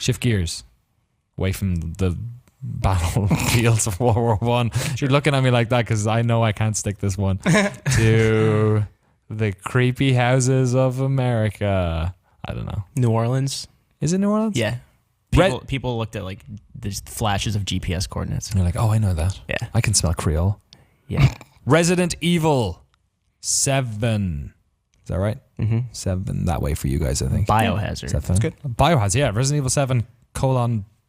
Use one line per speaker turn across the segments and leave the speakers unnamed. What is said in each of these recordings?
Shift gears away from the battlefields of World War One. You're looking at me like that because I know I can't stick this one to the creepy houses of America. I don't know.
New Orleans.
Is it New Orleans?
Yeah. People looked at like the flashes of GPS coordinates.
And you're like, oh, I know that.
Yeah.
I can smell Creole.
Yeah.
Resident Evil 7. Is that right?
Mm-hmm.
7 that way for you guys, I think.
Biohazard.
That's good. Biohazard, yeah. Resident Evil 7 :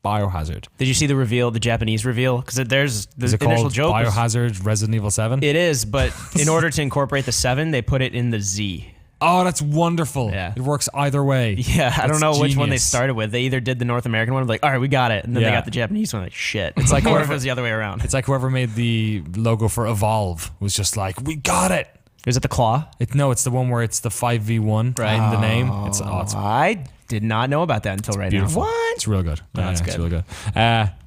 Biohazard.
Did you see the reveal, the Japanese reveal? Because there's the
Is it
initial
called
joke.
Biohazard Resident Evil 7?
It is, but in order to incorporate the 7, they put it in the Z.
Oh, that's wonderful.
Yeah.
It works either way.
Yeah, I don't know which one they
genius.
started with. They either did the North American one, like, all right, we got it. And then they got the Japanese one, like, shit. It's like, what if it was the other way around?
It's like whoever made the logo for Evolve was just like, we got it.
Is it the claw?
It's the one where it's the 5v1
Right.
in the name. It's
I did not know about that until right
beautiful.
now. What?
It's real good.
That's
It's
good.
really good.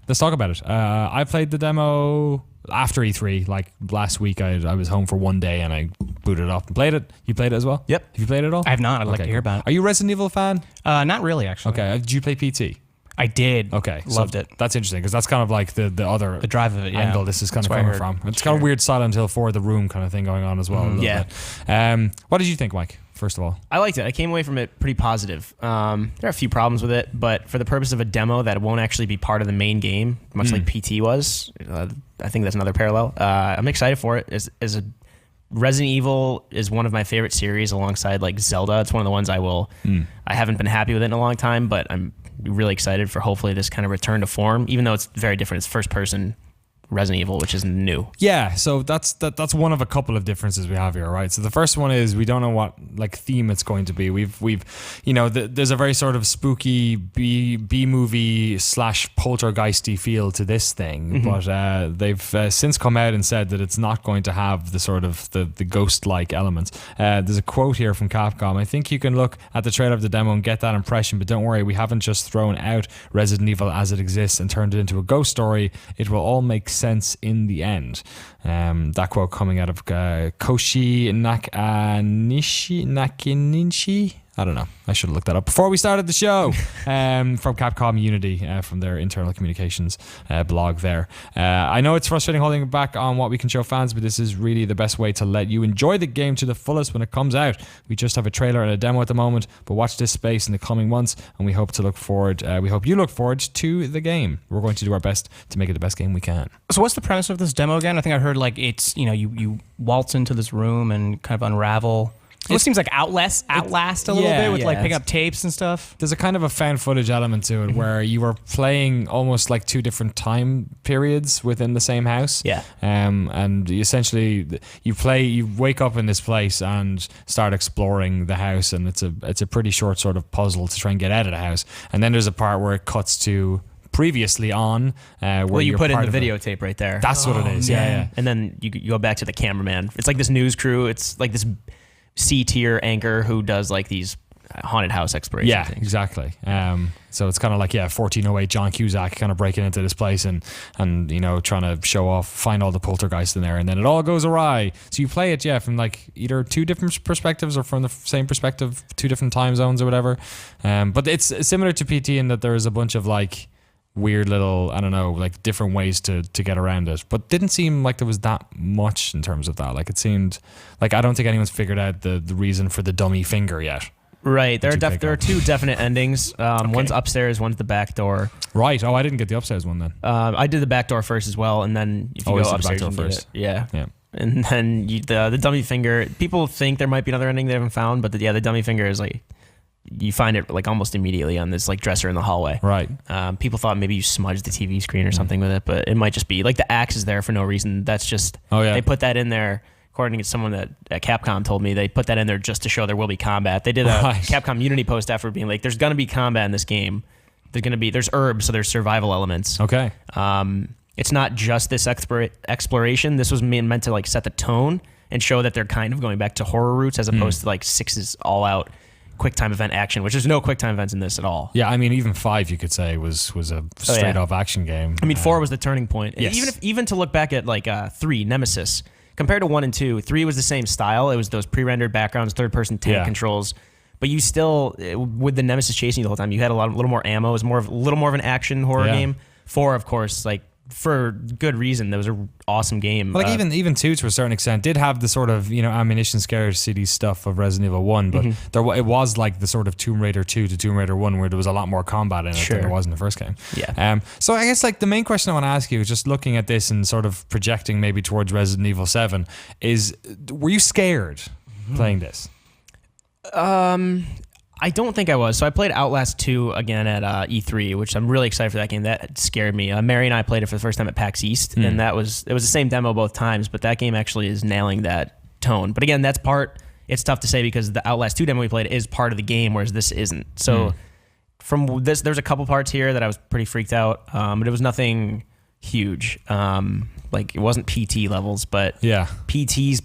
Let's talk about it. I played the demo after E3. Like last week, I was home for one day and I booted it up and played it. You played it as well?
Yep.
Have you played it at all?
I have not. I'd like to hear about it.
Are you a Resident Evil fan?
Not really, actually.
Okay. Did you play PT?
I did.
Okay.
Loved it.
That's interesting because that's kind of like the other
The drive of it, yeah.
angle this is kind
That's
of
what I
coming
heard.
from. It's kind of weird Silent Hill 4 The Room kind of thing going on as well. A little
Yeah.
bit. What did you think, Mike, first of all?
I liked it. I came away from it pretty positive. There are a few problems with it, but for the purpose of a demo that won't actually be part of the main game, much like PT was, I think that's another parallel. I'm excited for it. As a Resident Evil is one of my favorite series alongside like Zelda. It's one of the ones I haven't been happy with it in a long time, but I'm really excited for hopefully this kind of return to form, even though it's very different. It's first person Resident Evil, which is new.
Yeah, so that's one of a couple of differences we have here, right? So the first one is we don't know what like theme it's going to be. We've there's a very sort of spooky B movie / poltergeisty feel to this thing, but they've since come out and said that it's not going to have the sort of the ghost like elements. There's a quote here from Capcom. I think you can look at the trailer of the demo and get that impression, but don't worry, we haven't just thrown out Resident Evil as it exists and turned it into a ghost story. It will all make sense in the end. That quote coming out of Koshi Nakinishi. I don't know. I should have looked that up before we started the show. From Capcom Unity, from their internal communications blog there. I know it's frustrating holding back on what we can show fans, but this is really the best way to let you enjoy the game to the fullest when it comes out. We just have a trailer and a demo at the moment, but watch this space in the coming months, and we hope you look forward to the game. We're going to do our best to make it the best game we can.
So what's the premise of this demo again? I think I heard like it's, you waltz into this room and kind of unravel. It seems like Outlast a little bit with like picking up tapes and stuff.
There's a kind of a found footage element to it where you are playing almost like two different time periods within the same house.
Yeah.
And essentially you wake up in this place and start exploring the house, and it's a pretty short sort of puzzle to try and get out of the house. And then there's a part where it cuts to previously on where
you put in the
part of
videotape right there.
That's what it is. Yeah.
And then you go back to the cameraman. It's like this news crew. It's like this C-tier anchor who does like these haunted house exploration things.
Exactly. So it's kind of like 1408 John Cusack kind of breaking into this place and trying to find all the poltergeists in there, and then it all goes awry. So you play it from like either two different perspectives or from the same perspective, two different time zones or whatever. But it's similar to PT in that there is a bunch of like weird little, I don't know, like different ways to get around it, but didn't seem like there was that much in terms of that. Like it seemed like I don't think anyone's figured out the reason for the dummy finger yet.
Right. There are two definite endings. One's upstairs, one's the back door.
Right. Oh, I didn't get the upstairs one then.
I did the back door first as well, and then if you
Always
go
the back
upstairs,
door
you can get
first.
it. Yeah.
Yeah.
And then the dummy finger. People think there might be another ending they haven't found, but the dummy finger is like you find it like almost immediately on this like dresser in the hallway.
Right.
People thought maybe you smudged the TV screen or something with it, but it might just be like the axe is there for no reason. That's just they put that in there. According to someone that at Capcom told me, they put that in there just to show there will be combat. They did a Capcom Unity post after being like, "There's gonna be combat in this game. There's herbs, so there's survival elements."
Okay.
It's not just this exploration. This was meant to like set the tone and show that they're kind of going back to horror roots as opposed to like 6's all out quick time event action, which there's no quick time events in this at all.
Yeah, I mean, even 5 you could say was a straight up action game.
I mean, 4 was the turning point.
Yes.
Even to look back at like 3 Nemesis compared to 1 and 2, 3 was the same style. It was those pre-rendered backgrounds, third person tank controls, but you still, with the Nemesis chasing you the whole time, you had a little more ammo. It was a little more of an action horror game. 4, of course, like for good reason. That was an awesome game.
Well, like even 2 to a certain extent did have the sort of, you know, ammunition scarcity stuff of Resident Evil 1, but it was like the sort of Tomb Raider 2 to Tomb Raider 1 where there was a lot more combat in it than there was in the first game.
Yeah.
So I guess like the main question I want to ask you is, just looking at this and sort of projecting maybe towards Resident Evil 7, is were you scared playing this?
I don't think I was. So I played Outlast 2 again at E3, which I'm really excited for that game. That scared me. Mary and I played it for the first time at PAX East, and it was the same demo both times, but that game actually is nailing that tone. But again, it's tough to say because the Outlast 2 demo we played is part of the game, whereas this isn't. So from this, there's a couple parts here that I was pretty freaked out, but it was nothing huge. Like it wasn't PT levels, but PT's,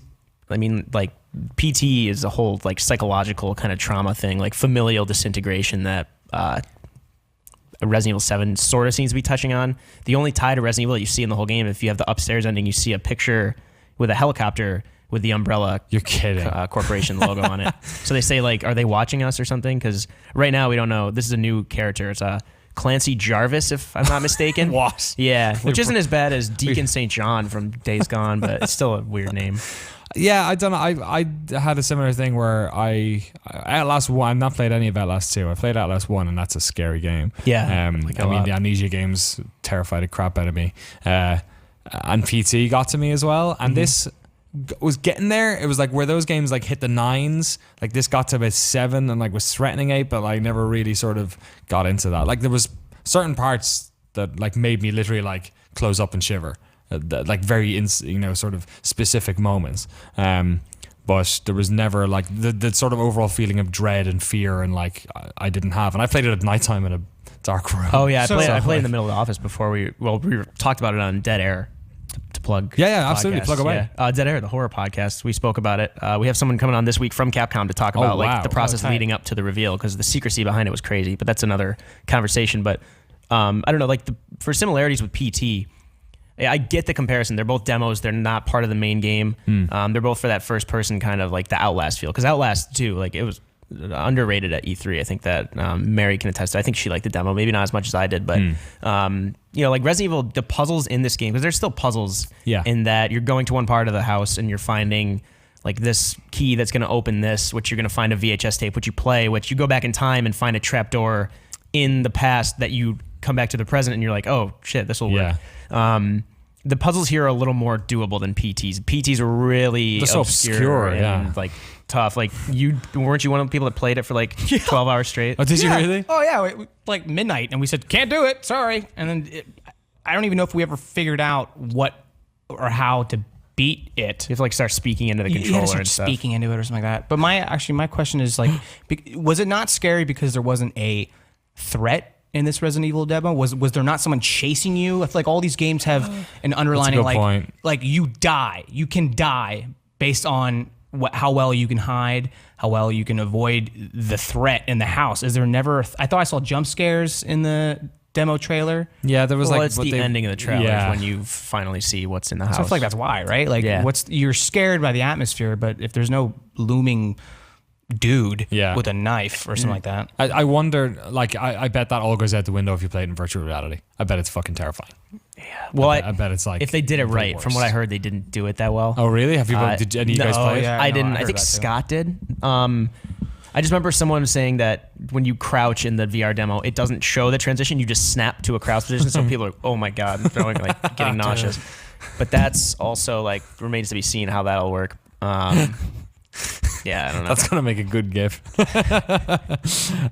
I mean, like PT is a whole like psychological kind of trauma thing, like familial disintegration that Resident Evil 7 sort of seems to be touching on. The only tie to Resident Evil that you see in the whole game, if you have the upstairs ending, you see a picture with a helicopter with the Umbrella
You're kidding.
Corporation logo on it. So they say like, are they watching us or something? Because right now we don't know. This is a new character. It's Clancy Jarvis, if I'm not mistaken.
What?
Yeah, which isn't as bad as Deacon St. John from Days Gone, but it's still a weird name.
Yeah, I don't know. I had a similar thing where Outlast 1, I've not played any of Outlast 2. I played Outlast 1, and that's a scary game.
Yeah.
I mean, the Amnesia games terrified the crap out of me. And PT got to me as well. And this was getting there. It was like where those games like hit the 9s. Like this got to about 7 and like was threatening 8, but like never really sort of got into that. Like there was certain parts that like made me literally like close up and shiver. Like very sort of specific moments, but there was never like the sort of overall feeling of dread and fear, and like I didn't have. And I played it at nighttime in a dark room.
Oh yeah, I played in the middle of the office before we talked about it on Dead Air to plug.
Yeah, absolutely, plug away.
Yeah. Dead Air, the horror podcast. We spoke about it. We have someone coming on this week from Capcom to talk about like the process leading up to the reveal, because the secrecy behind it was crazy. But that's another conversation. But I don't know, like for similarities with PT. I get the comparison. They're both demos. They're not part of the main game. They're both for that first person kind of like the Outlast feel. Because Outlast 2, like it was underrated at E3. I think that Mary can attest to. I think she liked the demo. Maybe not as much as I did. But, like Resident Evil, the puzzles in this game, because there's still puzzles in that you're going to one part of the house and you're finding like this key that's going to open this, which you're going to find a VHS tape, which you play, which you go back in time and find a trapdoor in the past that you come back to the present and you're like, oh shit, this will work. The puzzles here are a little more doable than PTs. PTs are really obscure and like tough. Like weren't you one of the people that played it for like 12 hours straight?
Oh, did you really?
Oh yeah, like midnight, and we said can't do it. Sorry, and then I don't even know if we ever figured out what or how to beat it.
You have to like start speaking into the controller.
You have to start speaking into it or something like that. But my question is like, was it not scary because there wasn't a threat in this Resident Evil demo? Was there not someone chasing you? I feel like all these games have an underlining like you can die based on how well you can hide, how well you can avoid the threat in the house. Is there never? I thought I saw jump scares in the demo trailer.
Yeah, there was it's the ending of the trailer when you finally see what's in the house.
So I feel like that's why, right? Like you're scared by the atmosphere, but if there's no looming dude with a knife or something like that.
I wonder, like, I bet that all goes out the window if you play it in virtual reality. I bet it's fucking terrifying.
Yeah. Well,
I bet it's like,
if they did it right, from what I heard, they didn't do it that well.
Oh, really? Have you? Did any of you guys play it?
Yeah,
I didn't. I think Scott did. I just remember someone saying that when you crouch in the VR demo, it doesn't show the transition. You just snap to a crouch position. So people are like, oh my God, I'm throwing, like getting nauseous. But that's also like remains to be seen how that'll work. Yeah, I don't know.
That's going to make a good GIF.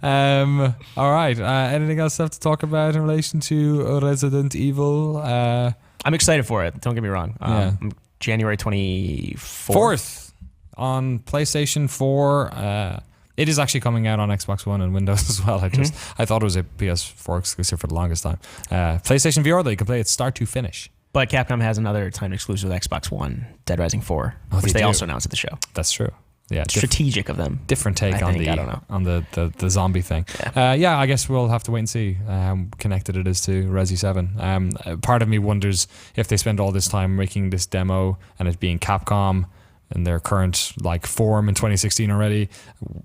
All right. Anything else I have to talk about in relation to Resident Evil?
I'm excited for it. Don't get me wrong. January 24th.
4th on PlayStation 4. It is actually coming out on Xbox One and Windows as well. I thought it was a PS4 exclusive for the longest time. PlayStation VR, though, you can play it start to finish.
But Capcom has another timed exclusive with Xbox One, Dead Rising 4, which they also announced at the show.
That's true. Yeah,
strategic of them.
Different take on the zombie thing. Yeah. I guess we'll have to wait and see how connected it is to Resi 7. Part of me wonders if they spend all this time making this demo and it being Capcom, in their current like form in 2016 already.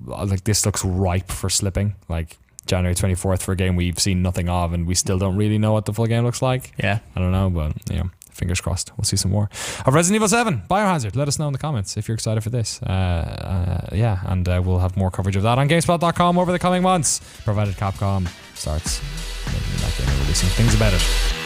Like this looks ripe for slipping. Like January 24th for a game we've seen nothing of, and we still don't really know what the full game looks like.
Yeah,
I don't know, but fingers crossed we'll see some more of Resident Evil 7 Biohazard. Let us know in the comments if you're excited for this. And we'll have more coverage of that on GameSpot.com over the coming months, provided Capcom starts making that game and releasing things about it.